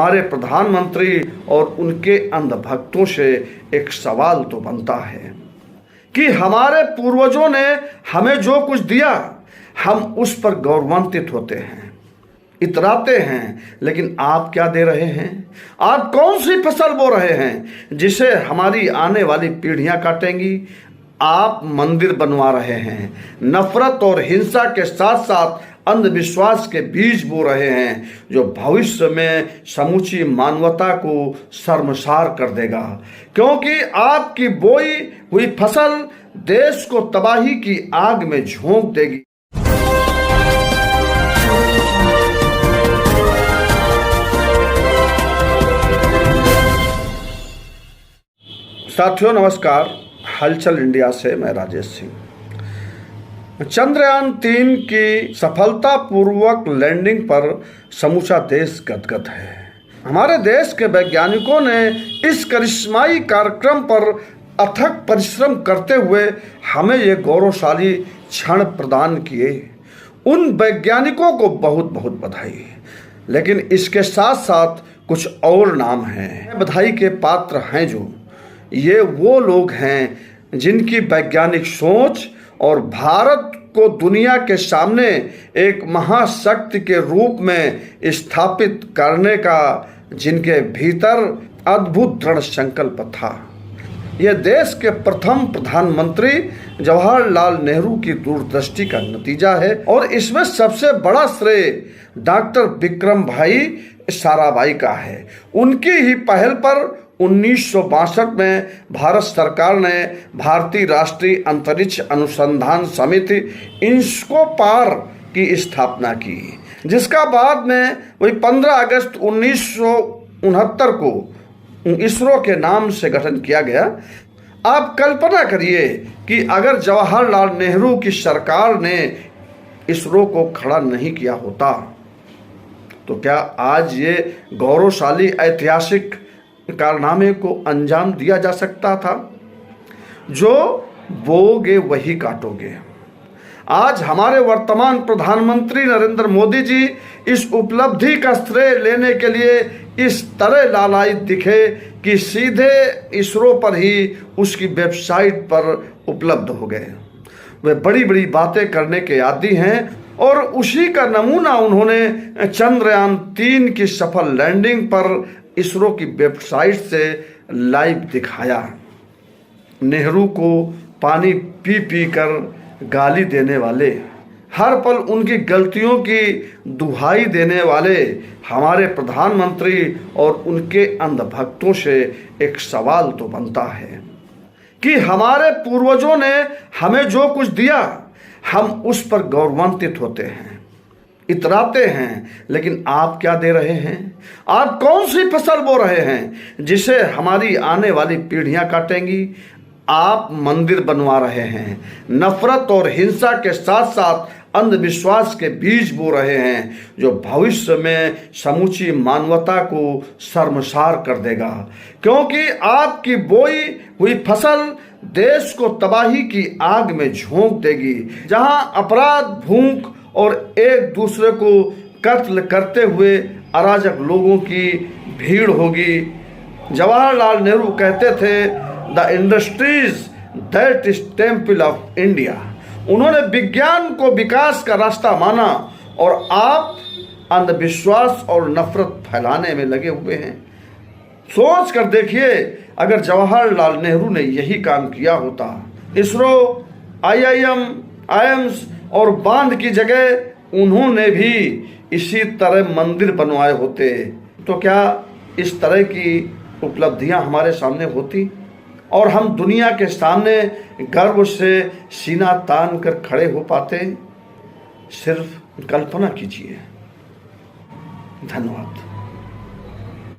हमारे प्रधानमंत्री और उनके अंधभक्तों से एक सवाल तो बनता है कि हमारे पूर्वजों ने हमें जो कुछ दिया हम उस पर गौरवान्वित होते हैं, इतराते हैं, लेकिन आप क्या दे रहे हैं? आप कौन सी फसल बो रहे हैं जिसे हमारी आने वाली पीढ़ियां काटेंगी? आप मंदिर बनवा रहे हैं, नफरत और हिंसा के साथ साथ अंधविश्वास के बीज बो रहे हैं जो भविष्य में समूची मानवता को शर्मसार कर देगा, क्योंकि आपकी बोई हुई फसल देश को तबाही की आग में झोंक देगी। साथियों नमस्कार, हलचल इंडिया से मैं राजेश सिंह। चंद्रयान 3 की सफलतापूर्वक लैंडिंग पर समूचा देश गदगद है। हमारे देश के वैज्ञानिकों ने इस करिश्माई कार्यक्रम पर अथक परिश्रम करते हुए हमें ये गौरवशाली क्षण प्रदान किए। उन वैज्ञानिकों को बहुत बहुत बधाई। लेकिन इसके साथ साथ कुछ और नाम हैं बधाई के पात्र हैं। जो ये वो लोग हैं जिनकी वैज्ञानिक सोच और भारत को दुनिया के सामने एक महाशक्ति के रूप में स्थापित करने का जिनके भीतर अद्भुत दृढ़ संकल्प था। यह देश के प्रथम प्रधानमंत्री जवाहरलाल नेहरू की दूरदृष्टि का नतीजा है और इसमें सबसे बड़ा श्रेय डॉक्टर विक्रम भाई साराभाई का है। उनकी ही पहल पर 1962 में भारत सरकार ने भारतीय राष्ट्रीय अंतरिक्ष अनुसंधान समिति इंस्कोपार की स्थापना की, जिसका बाद में वही 15 अगस्त 1969 को इसरो के नाम से गठन किया गया। आप कल्पना करिए कि अगर जवाहरलाल नेहरू की सरकार ने इसरो को खड़ा नहीं किया होता तो क्या आज ये गौरवशाली ऐतिहासिक कारनामे को अंजाम दिया जा सकता था? जो बोगे वही काटोगे। आज हमारे वर्तमान प्रधानमंत्री नरेंद्र मोदी जी इस उपलब्धि का श्रेय लेने के लिए इस तरह लालायित दिखे कि सीधे इसरो पर ही उसकी वेबसाइट पर उपलब्ध हो गए। वे बड़ी बड़ी बातें करने के आदी हैं और उसी का नमूना उन्होंने चंद्रयान 3 की सफल लैंडिंग पर इसरो की वेबसाइट से लाइव दिखाया। नेहरू को पानी पी पी कर गाली देने वाले, हर पल उनकी गलतियों की दुहाई देने वाले हमारे प्रधानमंत्री और उनके अंधभक्तों से एक सवाल तो बनता है कि हमारे पूर्वजों ने हमें जो कुछ दिया हम उस पर गौरवान्वित होते हैं, इतराते हैं, लेकिन आप क्या दे रहे हैं? आप कौन सी फसल बो रहे हैं जिसे हमारी आने वाली पीढ़ियां काटेंगी? आप मंदिर बनवा रहे हैं, नफरत और हिंसा के साथ साथ अंधविश्वास के बीज बो रहे हैं जो भविष्य में समूची मानवता को शर्मसार कर देगा, क्योंकि आपकी बोई हुई फसल देश को तबाही की आग में झोंक देगी। जहां अपराध, भूख और एक दूसरे को कत्ल करते हुए अराजक लोगों की भीड़ होगी। जवाहरलाल नेहरू कहते थे, the industries that is temple of India. उन्होंने विज्ञान को विकास का रास्ता माना और आप अंधविश्वास और नफरत फैलाने में लगे हुए हैं। सोच कर देखिए, अगर जवाहरलाल नेहरू ने यही काम किया होता, इसरो, IIM, AIIMS और बांध की जगह उन्होंने भी इसी तरह मंदिर बनवाए होते, तो क्या इस तरह की उपलब्धियां हमारे सामने होती और हम दुनिया के सामने गर्व से सीना तान कर खड़े हो पाते? सिर्फ कल्पना कीजिए। धन्यवाद।